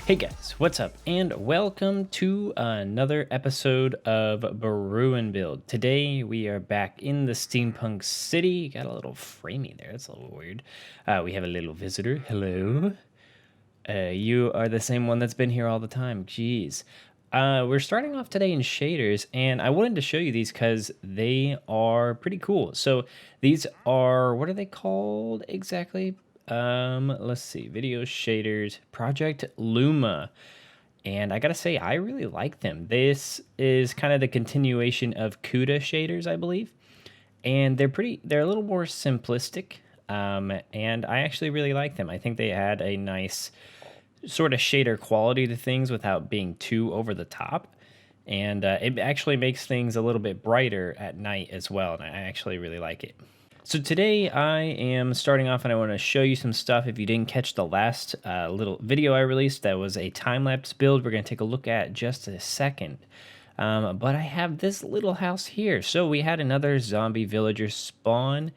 Hey guys, what's up? And welcome to another episode of Brew and Build. Today we are back in the Steampunk city. Got a little framey there. That's a little weird. We have a little visitor. Hello. You are the same one that's been here all the time. Jeez. We're starting off today in shaders, and I wanted to show you these because they are pretty cool. So these are, what are they called exactly? Let's see, video shaders, Project Luma. And I gotta say, I really like them. This is kind of the continuation of CUDA shaders, I believe. And they're a little more simplistic. And I actually really like them. I think they add a nice sort of shader quality to things without being too over the top. And it actually makes things a little bit brighter at night as well. And I actually really like it. So today I am starting off and I want to show you some stuff. If you didn't catch the last little video I released, that was a time-lapse build we're going to take a look at just a second. But I have this little house here. So we had another zombie villager spawn,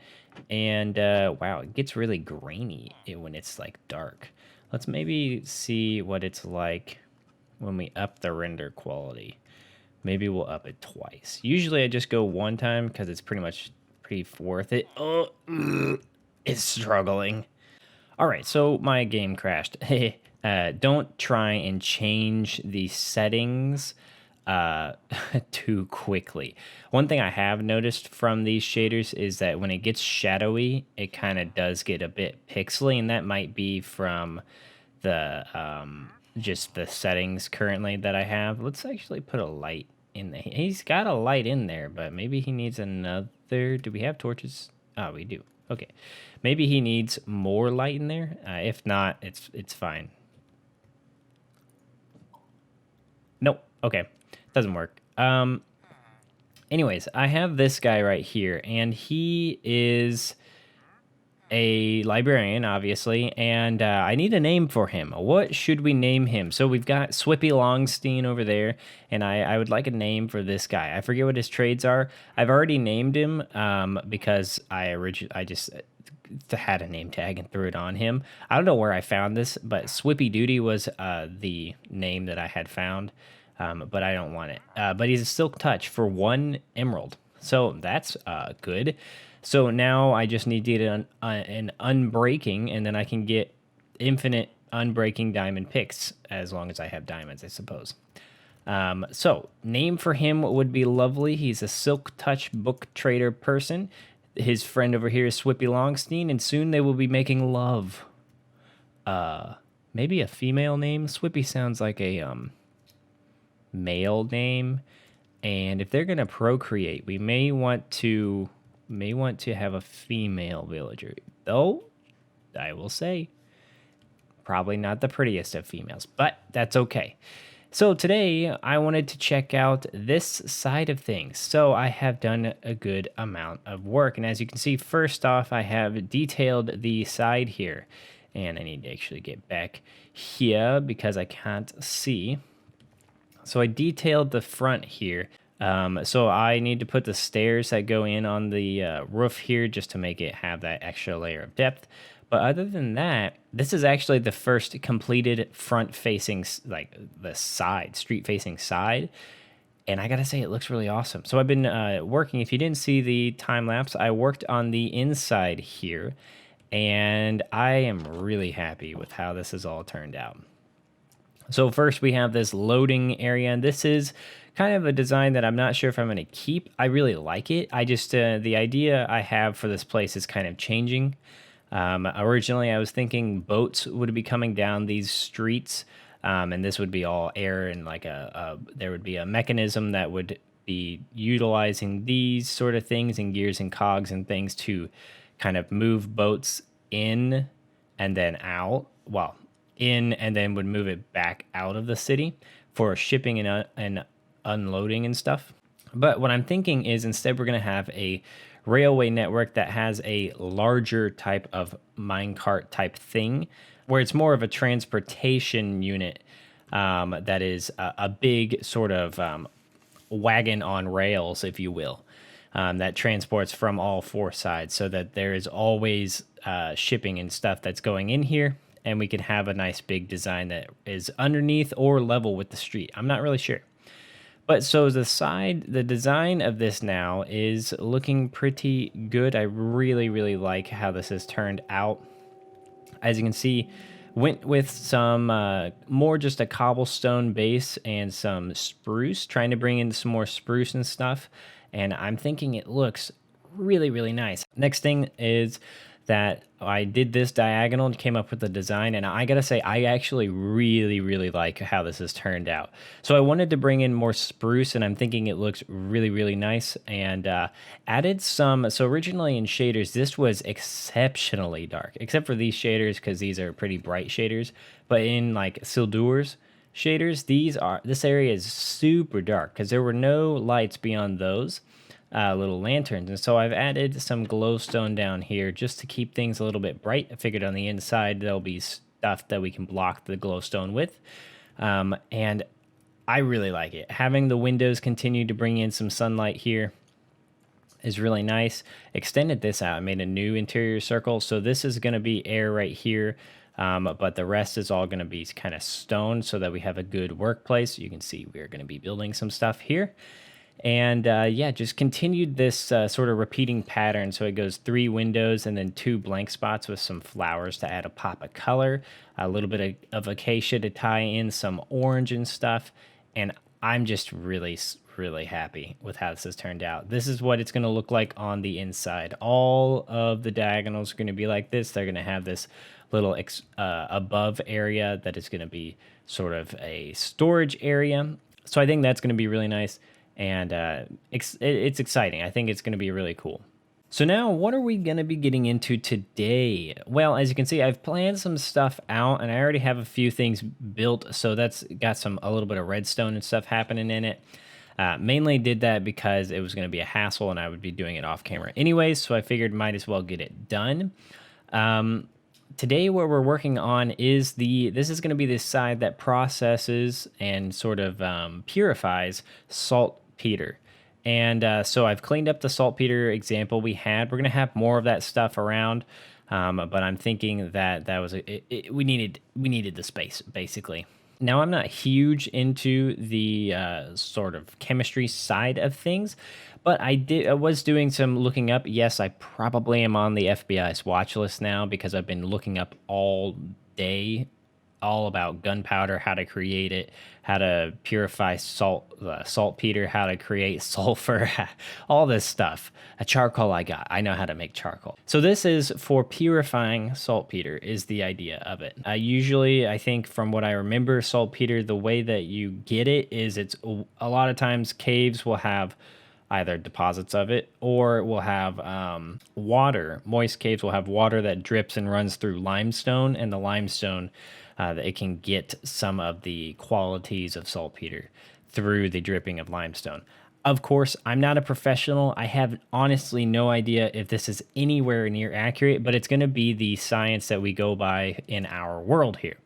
and wow, it gets really grainy when it's like dark. Let's maybe see what it's like when we up the render quality. Maybe we'll up it twice. Usually I just go one time because it's pretty worth it. Oh, it's struggling. All right, so my game crashed. Don't try and change the settings too quickly. One thing I have noticed from these shaders is that when it gets shadowy, it kind of does get a bit pixely, and that might be from the just the settings currently that I have. Let's actually put a light in there. He's got a light in there, but maybe he needs another. Do we have torches? Oh, we do. Okay, maybe he needs more light in there. If not, it's fine. Nope. Okay, doesn't work. Anyways, I have this guy right here, and he is a librarian, obviously, and I need a name for him. What should we name him? So we've got Swippy Longstein over there, and I would like a name for this guy. I forget what his trades are. I've already named him because I just had a name tag and threw it on him. I don't know where I found this, but Swippy Duty was the name that I had found, but I don't want it. But he's a Silk Touch for 1 emerald, so that's good. So now I just need to get an unbreaking, and then I can get infinite unbreaking diamond picks as long as I have diamonds, I suppose. So name for him would be lovely. He's a Silk Touch book trader person. His friend over here is Swippy Longstein, and soon they will be making love. Maybe a female name. Swippy sounds like a male name, and if they're gonna procreate, we may want to have a female villager, though I will say probably not the prettiest of females, but that's okay. So today I wanted to check out this side of things. So I have done a good amount of work, and as you can see, first off, I have detailed the side here, and I need to actually get back here because I can't see. So I detailed the front here. So I need to put the stairs that go in on the roof here just to make it have that extra layer of depth. But other than that, this is actually the first completed front-facing, like the side, street-facing side. And I gotta say, it looks really awesome. So I've been working, if you didn't see the time-lapse, I worked on the inside here. And I am really happy with how this has all turned out. So first we have this loading area, and this is kind of a design that I'm not sure if I'm going to keep. I really like it. I just, the idea I have for this place is kind of changing. Originally I was thinking boats would be coming down these streets, and this would be all air, and like there would be a mechanism that would be utilizing these sort of things and gears and cogs and things to kind of move boats in and then out. Well, in and then would move it back out of the city for shipping and unloading and stuff. But what I'm thinking is instead we're going to have a railway network that has a larger type of minecart type thing, where it's more of a transportation unit that is a big sort of wagon on rails, if you will, that transports from all 4 sides, so that there is always shipping and stuff that's going in here and we can have a nice big design that is underneath or level with the street. I'm not really sure. But so the design of this now is looking pretty good. I really, really like how this has turned out. As you can see, went with some more just a cobblestone base and some spruce, trying to bring in some more spruce and stuff. And I'm thinking it looks really, really nice. Next thing is that I did this diagonal and came up with the design, and I gotta say I actually really, really like how this has turned out. So I wanted to bring in more spruce, and I'm thinking it looks really, really nice, and added some. So originally in shaders this was exceptionally dark, except for these shaders because these are pretty bright shaders, but in like Sildur's shaders, this area is super dark because there were no lights beyond those little lanterns. And so I've added some glowstone down here just to keep things a little bit bright. I figured on the inside there'll be stuff that we can block the glowstone with. And I really like it. Having the windows continue to bring in some sunlight here is really nice. Extended this out. I made a new interior circle. So this is going to be air right here. But the rest is all going to be kind of stone so that we have a good workplace. You can see we're going to be building some stuff here. And yeah, just continued this sort of repeating pattern. So it goes 3 windows and then 2 blank spots with some flowers to add a pop of color, a little bit of acacia to tie in some orange and stuff. And I'm just really, really happy with how this has turned out. This is what it's going to look like on the inside. All of the diagonals are going to be like this. They're going to have this little above area that is going to be sort of a storage area. So I think that's going to be really nice. And it's exciting. I think it's going to be really cool. So now, what are we going to be getting into today? Well, as you can see, I've planned some stuff out, and I already have a few things built. So that's got a little bit of redstone and stuff happening in it. Mainly did that because it was going to be a hassle, and I would be doing it off camera anyways. So I figured might as well get it done. Today, what we're working on is this is going to be the side that processes and sort of purifies saltpeter. And so I've cleaned up the saltpeter example we had. We're going to have more of that stuff around, but I'm thinking that was we needed the space basically. Now, I'm not huge into the sort of chemistry side of things, but I was doing some looking up. Yes, I probably am on the FBI's watch list now because I've been looking up all day all about gunpowder, how to create it, how to purify saltpeter, how to create sulfur, all this stuff. A charcoal I know how to make charcoal. So this is for purifying saltpeter is the idea of it. Usually, I think from what I remember, saltpeter, the way that you get it is it's a lot of times caves will have either deposits of it or will have water. Moist caves will have water that drips and runs through limestone, and the limestone that it can get some of the qualities of saltpeter through the dripping of limestone. Of course, I'm not a professional. I have honestly no idea if this is anywhere near accurate, but it's going to be the science that we go by in our world here.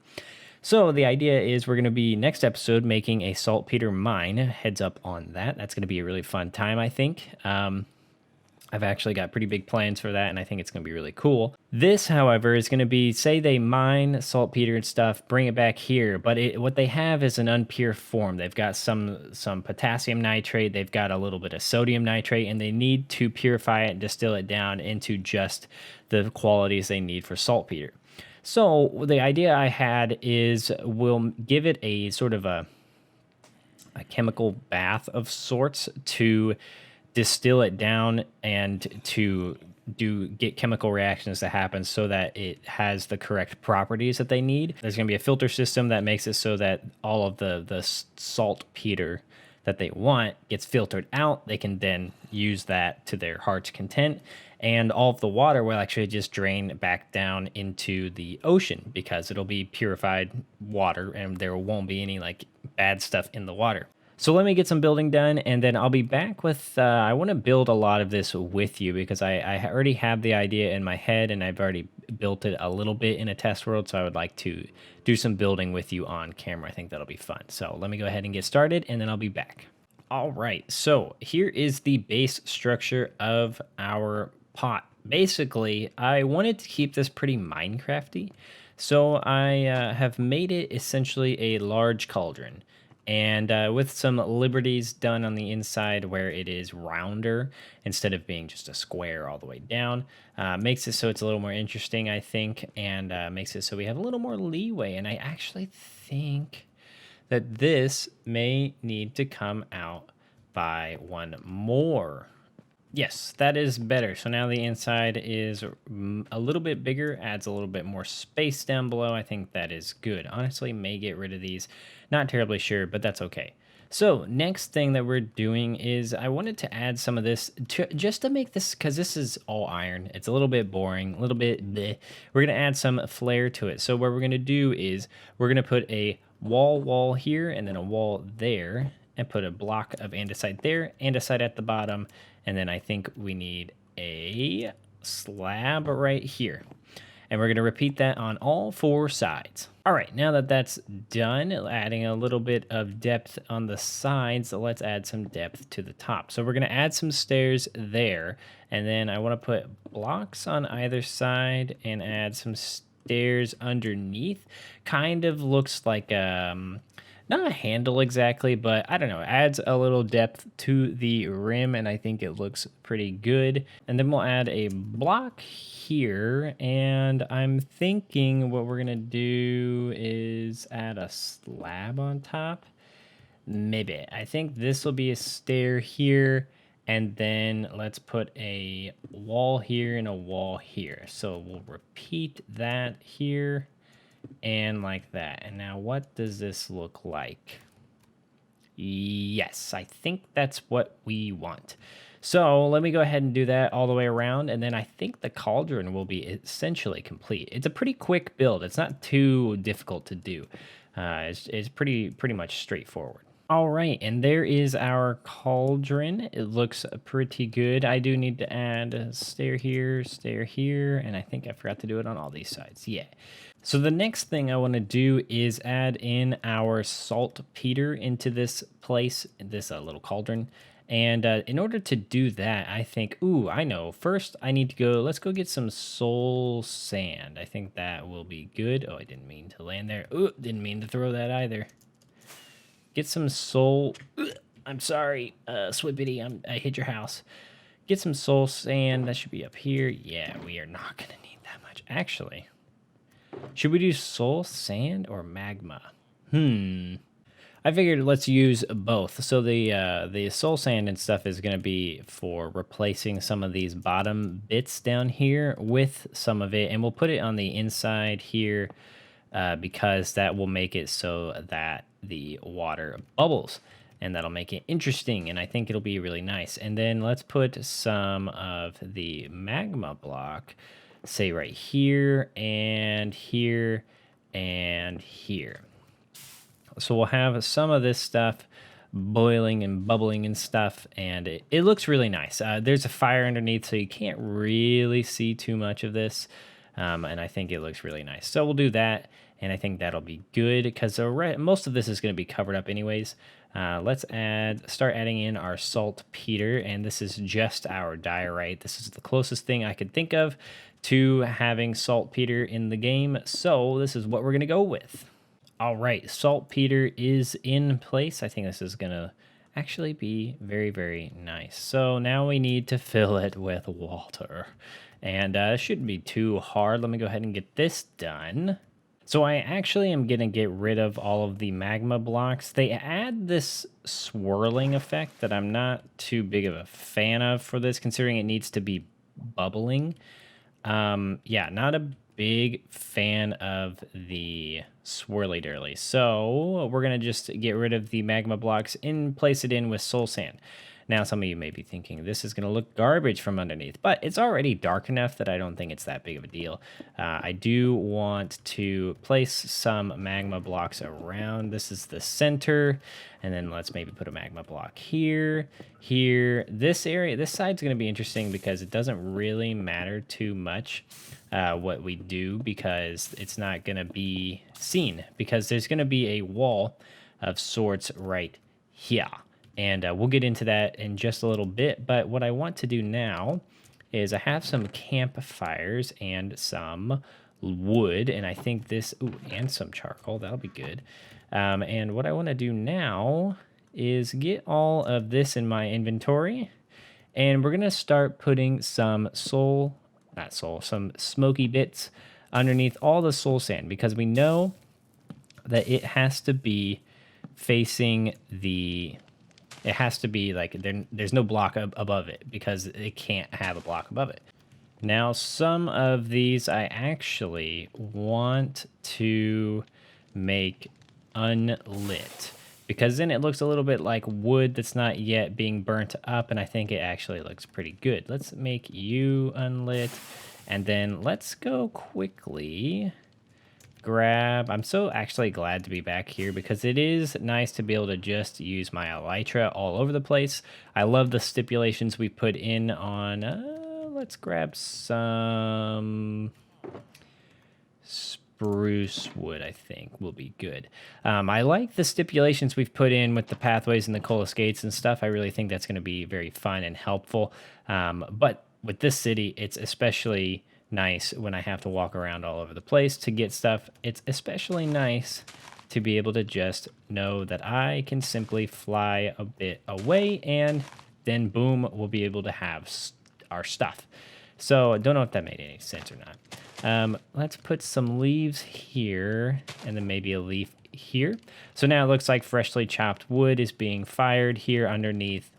So the idea is we're going to be next episode making a saltpeter mine. Heads up on that. That's going to be a really fun time, I think. I've actually got pretty big plans for that, and I think it's going to be really cool. This, however, is going to be, say they mine saltpeter and stuff, bring it back here, but what they have is an unpure form. They've got some potassium nitrate, they've got a little bit of sodium nitrate, and they need to purify it and distill it down into just the qualities they need for saltpeter. So the idea I had is we'll give it a sort of a chemical bath of sorts to distill it down and to get chemical reactions to happen so that it has the correct properties that they need. There's going to be a filter system that makes it so that all of the saltpeter that they want gets filtered out. They can then use that to their heart's content, and all of the water will actually just drain back down into the ocean because it'll be purified water and there won't be any like bad stuff in the water. So let me get some building done, and then I'll be back with, I want to build a lot of this with you because I already have the idea in my head, and I've already built it a little bit in a test world, so I would like to do some building with you on camera. I think that'll be fun. So let me go ahead and get started, and then I'll be back. All right, so here is the base structure of our pot. Basically, I wanted to keep this pretty Minecrafty. So I have made it essentially a large cauldron. And with some liberties done on the inside where it is rounder instead of being just a square all the way down, makes it so it's a little more interesting, I think, and makes it so we have a little more leeway. And I actually think that this may need to come out by one more. Yes, that is better. So now the inside is a little bit bigger, adds a little bit more space down below. I think that is good. Honestly, may get rid of these. Not terribly sure, but that's okay. So next thing that we're doing is I wanted to add some of this just to make this, because this is all iron. It's a little bit boring, a little bit bleh. We're going to add some flair to it. So what we're going to do is we're going to put a wall here and then a wall there and put a block of andesite there, andesite at the bottom, and then I think we need a slab right here. And we're going to repeat that on all four sides. All right, now that that's done, adding a little bit of depth on the sides, let's add some depth to the top. So we're going to add some stairs there, and then I want to put blocks on either side and add some stairs underneath. Kind of looks like not a handle exactly, but I don't know. It adds a little depth to the rim, and I think it looks pretty good. And then we'll add a block here, and I'm thinking what we're gonna do is add a slab on top. Maybe. I think this will be a stair here, and then let's put a wall here and a wall here. So we'll repeat that here and like that. And now what does this look like? Yes, I think that's what we want. So let me go ahead and do that all the way around, and then I think the cauldron will be essentially complete. It's a pretty quick build. It's not too difficult to do. It's pretty much straightforward. All right, and there is our cauldron. It looks pretty good. I do need to add a stair here, and I think I forgot to do it on all these sides. Yeah. So the next thing I want to do is add in our saltpeter into this place, this little cauldron. And in order to do that, I think, ooh, I know. First, I need to let's go get some soul sand. I think that will be good. Oh, I didn't mean to land there. Ooh, didn't mean to throw that either. Get some soul. I'm sorry, Swippity, I hit your house. Get some soul sand. That should be up here. Yeah, we are not going to need that much. Actually, should we do soul sand or magma? I figured let's use both. So the soul sand and stuff is going to be for replacing some of these bottom bits down here with some of it, and we'll put it on the inside here because that will make it so that the water bubbles, and that'll make it interesting, and I think it'll be really nice. And then let's put some of the magma block, say right here and here and here. So we'll have some of this stuff boiling and bubbling and stuff, and it looks really nice. There's a fire underneath, so you can't really see too much of this, and I think it looks really nice. So we'll do that, and I think that'll be good because most of this is going to be covered up anyways. Let's start adding in our saltpeter, and this is just our diorite. This is the closest thing I could think of to having saltpeter in the game, so this is what we're going to go with. All right, saltpeter is in place. I think this is going to actually be very, very nice. So now we need to fill it with water, and it shouldn't be too hard. Let me go ahead and get this done. So I actually am going to get rid of all of the magma blocks. They add this swirling effect that I'm not too big of a fan of for this, considering it needs to be bubbling. Yeah, not a big fan of the swirly dirly. So we're going to just get rid of the magma blocks and place it in with soul sand. Now, some of you may be thinking this is going to look garbage from underneath, but it's already dark enough that I don't think it's that big of a deal. I do want to place some magma blocks around. This is the center, and then let's maybe put a magma block here, here. This area, this side's going to be interesting because it doesn't really matter too much what we do because it's not going to be seen because there's going to be a wall of sorts right here. And we'll get into that in just a little bit. But what I want to do now is I have some campfires and some wood, and I think this, ooh, and some charcoal, that'll be good. And what I want to do now is get all of this in my inventory, and we're going to start putting some some smoky bits underneath all the soul sand, because we know that it has to be facing the, it has to be like there's no block above it, because it can't have a block above it. Now, some of these I actually want to make unlit, because then it looks a little bit like wood that's not yet being burnt up, and I think it actually looks pretty good. Let's make you unlit, and then let's go quickly grab, I'm so actually glad to be back here, because it is nice to be able to just use my elytra all over the place. I love the stipulations we put in on, let's grab some spruce wood, I think will be good. I like the stipulations we've put in with the pathways and the cola skates and stuff. I really think that's going to be very fun and helpful. But with this city, it's especially nice when I have to walk around all over the place to get stuff. It's especially nice to be able to just know that I can simply fly a bit away, and then boom, we'll be able to have our stuff. So I don't know if that made any sense or not. Let's put some leaves here, and then maybe a leaf here. So now it looks like freshly chopped wood is being fired here underneath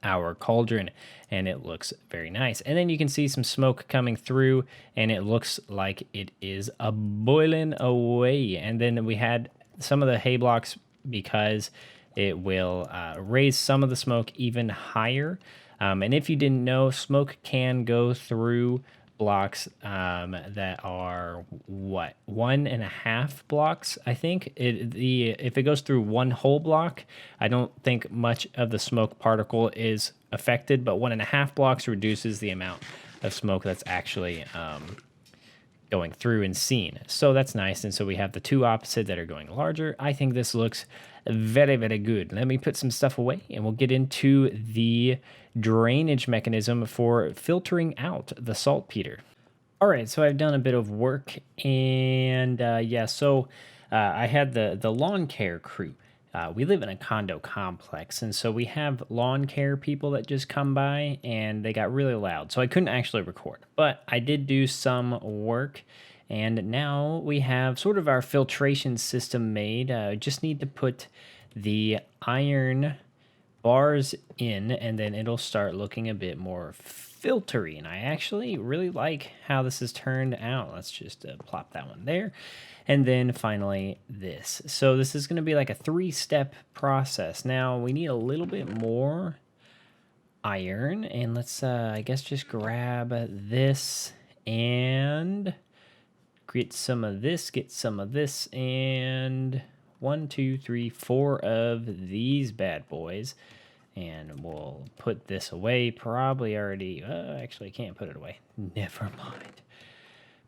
our cauldron, and it looks very nice. And then you can see some smoke coming through, and it looks like it is a boiling away. And then we had some of the hay blocks, because it will raise some of the smoke even higher. And if you didn't know, smoke can go through blocks that are what, 1.5 blocks, I think. If it goes through one whole block, I don't think much of the smoke particle is affected, but 1.5 blocks reduces the amount of smoke that's actually going through and seen. So that's nice. And so we have the two opposite that are going larger. I think this looks very, very good. Let me put some stuff away, and we'll get into the drainage mechanism for filtering out the saltpeter. All right, so I've done a bit of work, and yeah, so I had the lawn care crew. We live in a condo complex, and so we have lawn care people that just come by, and they got really loud, so I couldn't actually record. But I did do some work, and now we have sort of our filtration system made. Just need to put the iron bars in, and then it'll start looking a bit more filtery, and I actually really like how this has turned out. Let's just plop that one there, and then finally this. So this is going to be like a 3-step process. Now we need a little bit more iron, and let's I guess just grab this and get some of this, and 1, 2, 3, 4 of these bad boys. And we'll put this away. Probably already, actually can't put it away. Never mind.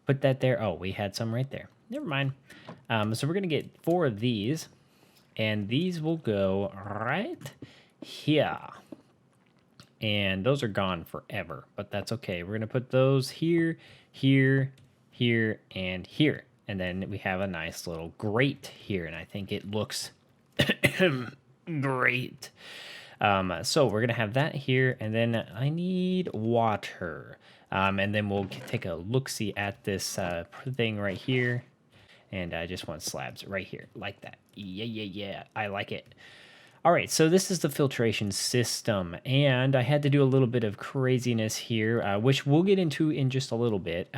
Put that there. Oh, we had some right there. Never mind. So we're going to get 4 of these, and these will go right here. And those are gone forever, but that's okay. We're going to put those here, here, here, and here. And then we have a nice little grate here, and I think it looks great. So we're going to have that here, and then I need water. And then we'll take a look-see at this thing right here. And I just want slabs right here, like that. Yeah. I like it. All right, so this is the filtration system, and I had to do a little bit of craziness here, which we'll get into in just a little bit.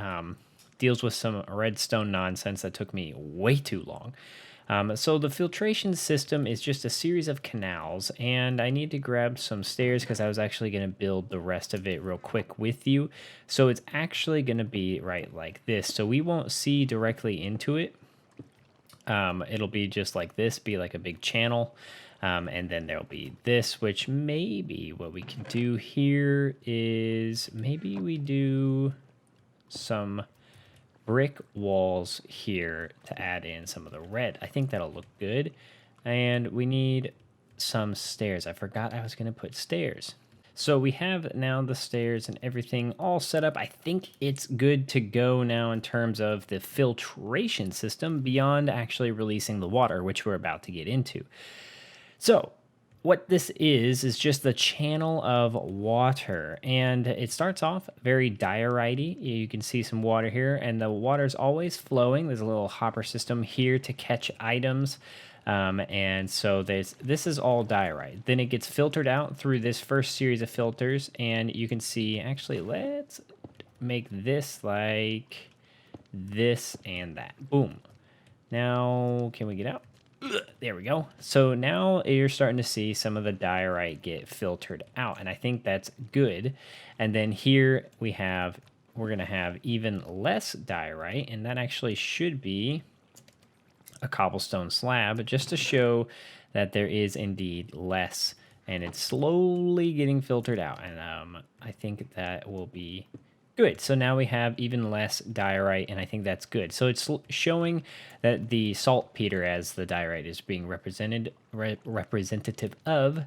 Deals with some redstone nonsense that took me way too long. So the filtration system is just a series of canals, and I need to grab some stairs because I was actually going to build the rest of it real quick with you. So it's actually going to be right like this, so we won't see directly into it. It'll be just like this, be like a big channel. And then there'll be this, which maybe what we can do here is maybe we do some brick walls here to add in some of the red. I think that'll look good. And we need some stairs. I forgot I was going to put stairs. So we have now the stairs and everything all set up. I think it's good to go now in terms of the filtration system beyond actually releasing the water, which we're about to get into. So what this is just the channel of water, and it starts off very diorite-y. You can see some water here, and the water is always flowing. There's a little hopper system here to catch items. And so this is all diorite. Then it gets filtered out through this first series of filters, and you can see, actually, let's make this like this and that. Boom. Now, can we get out? There we go. So now you're starting to see some of the diorite get filtered out, and I think that's good. And then here we're going to have even less diorite, and that actually should be a cobblestone slab, just to show that there is indeed less, and it's slowly getting filtered out. And I think that will be good. So now we have even less diorite, and I think that's good. So it's showing that the saltpeter, as the diorite is being representative of,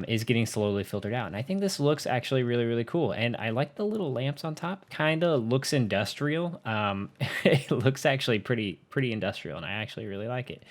is getting slowly filtered out. And I think this looks actually really, really cool. And I like the little lamps on top. Kind of looks industrial. It looks actually pretty industrial, and I actually really like it.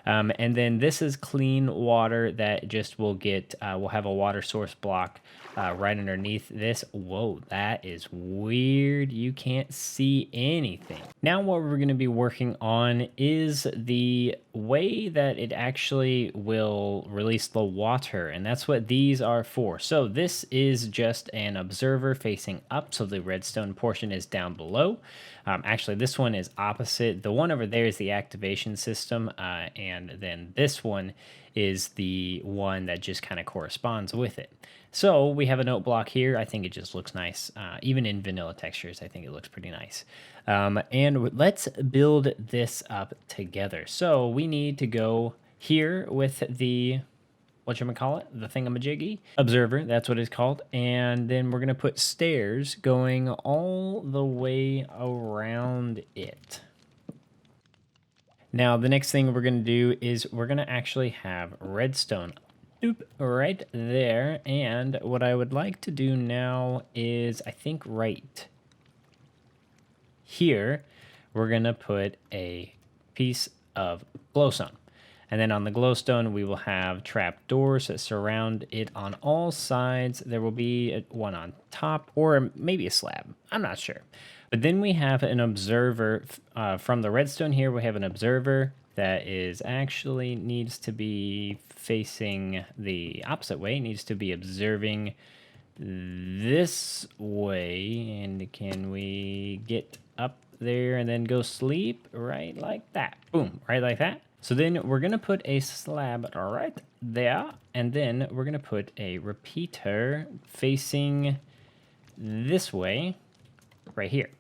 And then this is clean water that just will get, we'll have a water source block right underneath this. Whoa, that is weird. You can't see anything. Now what we're going to be working on is the way that it actually will release the water, and that's what these are for. So this is just an observer facing up, so the redstone portion is down below. Actually, this one is opposite. The one over there is the activation system, and then this one is the one that just kind of corresponds with it. So we have a note block here. I think it just looks nice. Even in vanilla textures, I think it looks pretty nice. And let's build this up together. So we need to go here with the, whatchamacallit, the thingamajiggy observer, that's what it's called. And then we're going to put stairs going all the way around it. Now, the next thing we're going to do is we're going to actually have redstone right there. And what I would like to do now is, I think right here, we're going to put a piece of glowstone. And then on the glowstone, we will have trap doors that surround it on all sides. There will be one on top, or maybe a slab. I'm not sure. But then we have an observer from the redstone here. We have an observer that is actually needs to be facing the opposite way. It needs to be observing this way. And can we get up there and then go sleep? Right like that. Boom. Right like that. So then we're going to put a slab right there, and then we're going to put a repeater facing this way right here.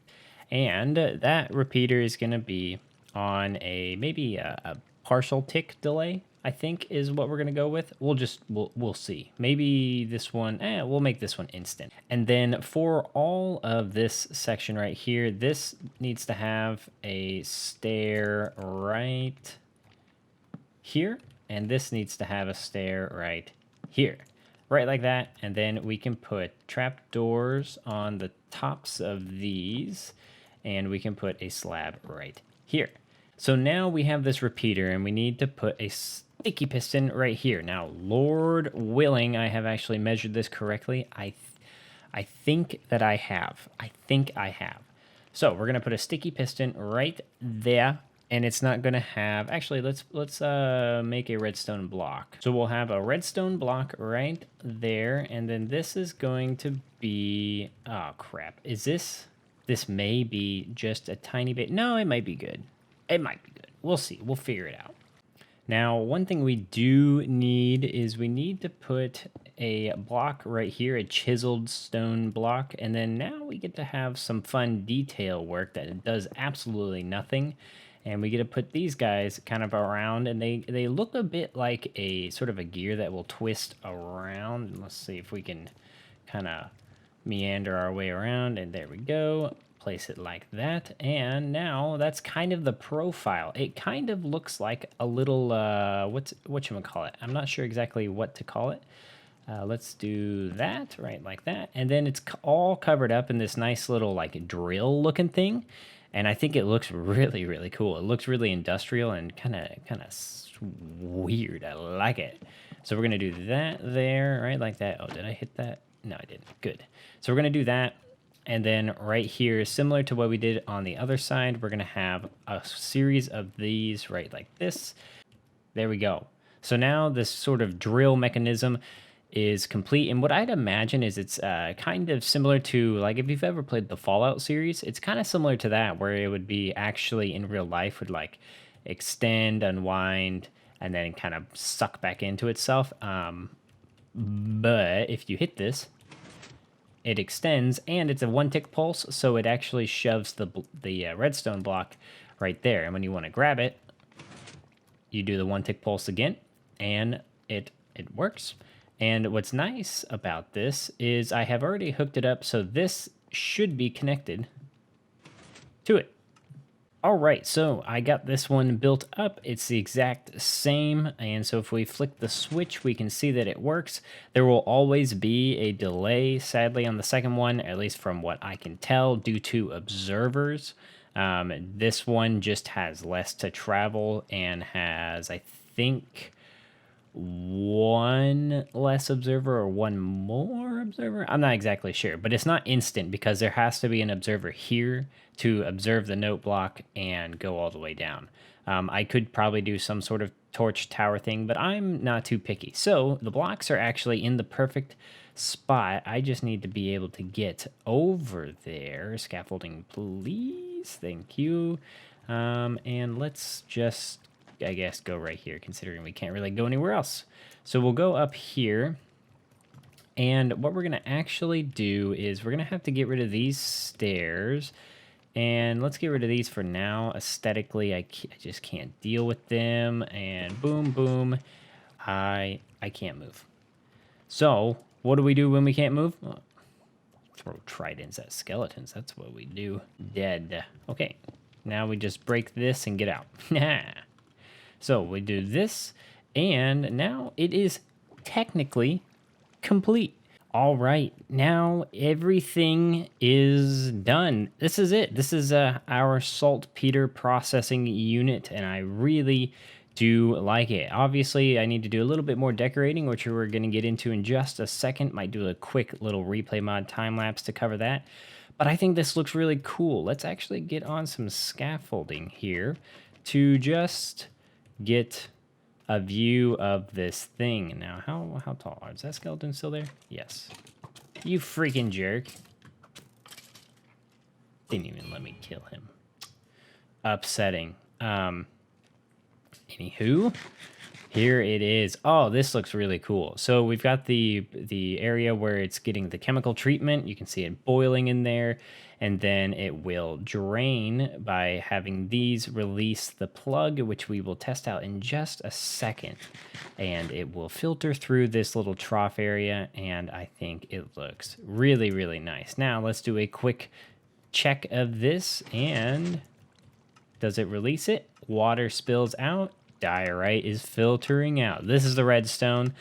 And that repeater is going to be on maybe a partial tick delay, I think is what we're going to go with. We'll see. Maybe this one, we'll make this one instant. And then for all of this section right here, this needs to have a stair right here, and this needs to have a stair right here, right like that. And then we can put trap doors on the tops of these, and we can put a slab right here. So now we have this repeater, and we need to put a sticky piston right here. Now, Lord willing, I have actually measured this correctly. I think that I have. So we're gonna put a sticky piston right there. And it's not going to have, actually, let's make a redstone block. So we'll have a redstone block right there. And then this is going to be, oh crap. Is this may be just a tiny bit. No, it might be good. It might be good. We'll see. We'll figure it out. Now, one thing we do need is we need to put a block right here, a chiseled stone block. And then now we get to have some fun detail work that does absolutely nothing. And we get to put these guys kind of around, and they look a bit like a sort of a gear that will twist around. And let's see if we can kind of meander our way around, and there we go. Place it like that, and now that's kind of the profile. It kind of looks like a little, whatchamacallit? I'm not sure exactly what to call it. Let's do that, right, like that. And then it's all covered up in this nice little like drill looking thing. And I think it looks really, really cool. It looks really industrial and kind of weird. I like it. So we're going to do that there, right, like that. Oh, did I hit that? No, I didn't. Good. So we're going to do that. And then right here, similar to what we did on the other side, we're going to have a series of these right like this. There we go. So now this sort of drill mechanism is complete. And what I'd imagine is it's kind of similar to, like, if you've ever played the Fallout series, it's kind of similar to that, where it would be actually in real life would like extend, unwind, and then kind of suck back into itself. But if you hit this, it extends, and it's a one-tick pulse, so it actually shoves the redstone block right there. And when you want to grab it, you do the one-tick pulse again, and it works. And what's nice about this is I have already hooked it up, so this should be connected to it. All right, so I got this one built up. It's the exact same, and so if we flick the switch, we can see that it works. There will always be a delay, sadly, on the second one, at least from what I can tell, due to observers. This one just has less to travel and has, I think, one less observer or one more observer. I'm not exactly sure, but it's not instant because there has to be an observer here to observe the note block and go all the way down. I could probably do some sort of torch tower thing, but I'm not too picky. So the blocks are actually in the perfect spot. I just need to be able to get over there. Scaffolding, please. Thank you. And let's just, I guess, go right here, considering we can't really go anywhere else. So we'll go up here. And what we're going to actually do is we're going to have to get rid of these stairs. And let's get rid of these for now. Aesthetically, I just can't deal with them. And boom, boom. I can't move. So what do we do when we can't move? Well, throw tridents at skeletons. That's what we do. Dead. Okay. Now we just break this and get out. So we do this, and now it is technically complete. All right, now everything is done. This is it. This is our saltpeter processing unit, and I really do like it. Obviously, I need to do a little bit more decorating, which we're going to get into in just a second. Might do a quick little replay mod time lapse to cover that. But I think this looks really cool. Let's actually get on some scaffolding here to just get a view of this thing. Now, how tall is that skeleton still there? Yes. You freaking jerk. Didn't even let me kill him. Upsetting. Anywho, here it is. Oh, this looks really cool. So we've got the area where it's getting the chemical treatment. You can see it boiling in there. And then it will drain by having these release the plug, which we will test out in just a second. And it will filter through this little trough area, and I think it looks really, really nice. Now, let's do a quick check of this, and does it release it? Water spills out. Diorite is filtering out. This is the redstone.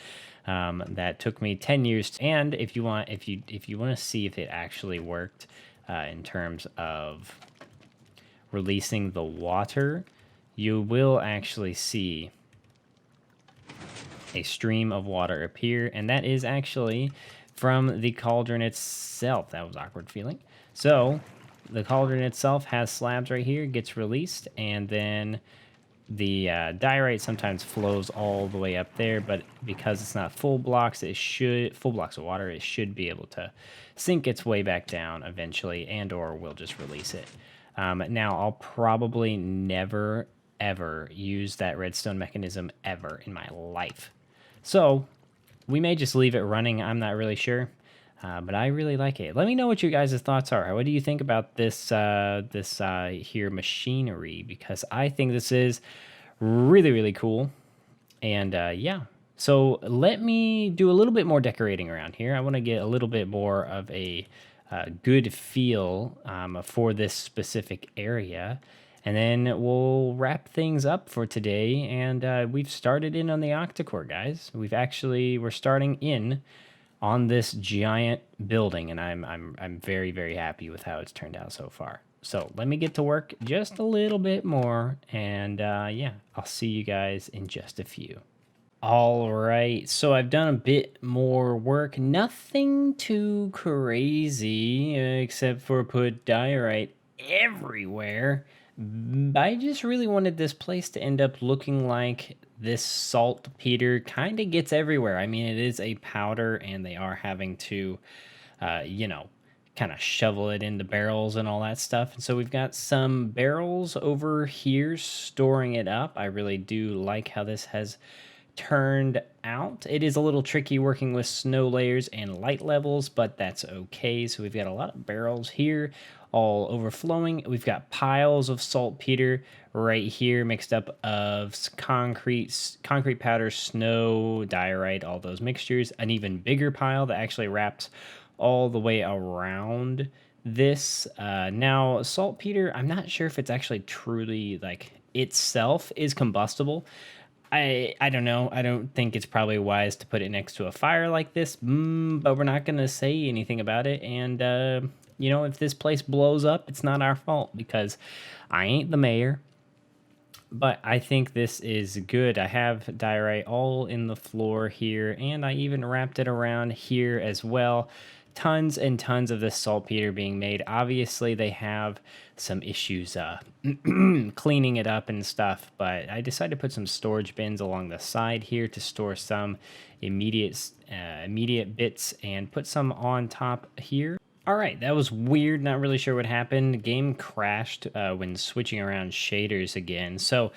That took me 10 years. And if you want to see if it actually worked, in terms of releasing the water, you will actually see a stream of water appear, and that is actually from the cauldron itself. That was awkward feeling. So the cauldron itself has slabs right here, gets released, and then the diorite sometimes flows all the way up there, but because it's not full blocks of water, it should be able to sink its way back down eventually, and or we'll just release it. Now, I'll probably never, ever use that redstone mechanism ever in my life. So we may just leave it running. I'm not really sure. But I really like it. Let me know what you guys' thoughts are. What do you think about this here machinery? Because I think this is really, really cool. And yeah, so let me do a little bit more decorating around here. I want to get a little bit more of a good feel for this specific area. And then we'll wrap things up for today. And we've started in on the Octacore, guys. We're starting in on this giant building, and I'm very, very happy with how it's turned out so far. So let me get to work just a little bit more, and yeah, I'll see you guys in just a few. All right, so I've done a bit more work. Nothing too crazy, except for put diorite everywhere. I just really wanted this place to end up looking like this saltpeter kind of gets everywhere. I mean, it is a powder, and they are having to, you know, kind of shovel it into barrels and all that stuff. And so we've got some barrels over here storing it up. I really do like how this has turned out. It is a little tricky working with snow layers and light levels, but that's okay. So we've got a lot of barrels here all overflowing. We've got piles of saltpeter right here mixed up of concrete powder, snow, diorite, all those mixtures. An even bigger pile that actually wraps all the way around this. Now saltpeter, I'm not sure if it's actually truly like itself is combustible. I don't know. I don't think it's probably wise to put it next to a fire like this, but we're not going to say anything about it. And, you know, if this place blows up, it's not our fault because I ain't the mayor. But I think this is good. I have diorite all in the floor here, and I even wrapped it around here as well. Tons and tons of this saltpeter being made. Obviously, they have some issues cleaning it up and stuff, but I decided to put some storage bins along the side here to store some immediate bits and put some on top here. All right, that was weird. Not really sure what happened. The game crashed when switching around shaders again. So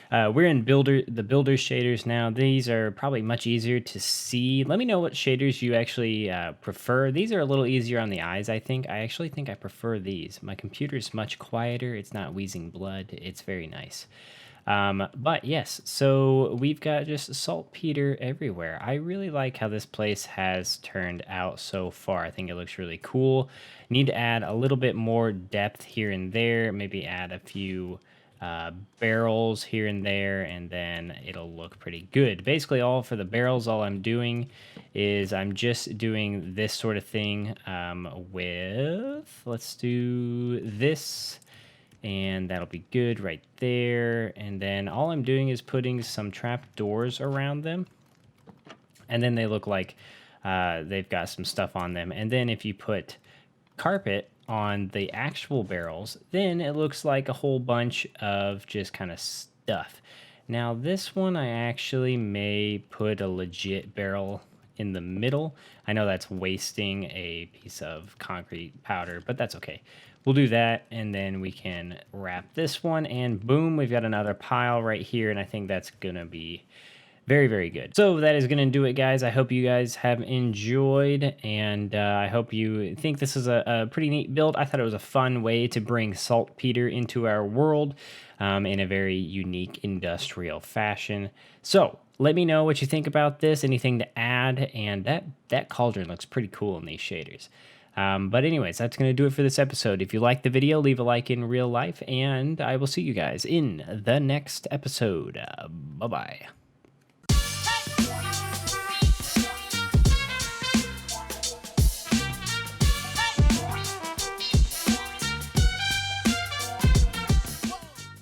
we're in the builder shaders now. These are probably much easier to see. Let me know what shaders you actually prefer. These are a little easier on the eyes, I think. I actually think I prefer these. My computer's much quieter. It's not wheezing blood. It's very nice. But yes, so we've got just saltpeter everywhere. I really like how this place has turned out so far. I think it looks really cool. Need to add a little bit more depth here and there. Maybe add a few barrels here and there, and then it'll look pretty good. Basically, all for the barrels, all I'm doing is I'm just doing this sort of thing with, let's do this, and that'll be good right there. And then all I'm doing is putting some trap doors around them, and then they look like they've got some stuff on them. And then if you put carpet on the actual barrels, then it looks like a whole bunch of just kind of stuff. Now this one, I actually may put a legit barrel in the middle. I know that's wasting a piece of concrete powder, but that's okay. We'll do that, and then we can wrap this one, and boom, we've got another pile right here, and I think that's gonna be very, very good. So that is going to do it, guys. I hope you guys have enjoyed, and I hope you think this is a pretty neat build. I thought it was a fun way to bring saltpeter into our world in a very unique industrial fashion. So let me know what you think about this, anything to add, and that cauldron looks pretty cool in these shaders. But anyways, that's going to do it for this episode. If you liked the video, leave a like in real life, and I will see you guys in the next episode. Bye-bye.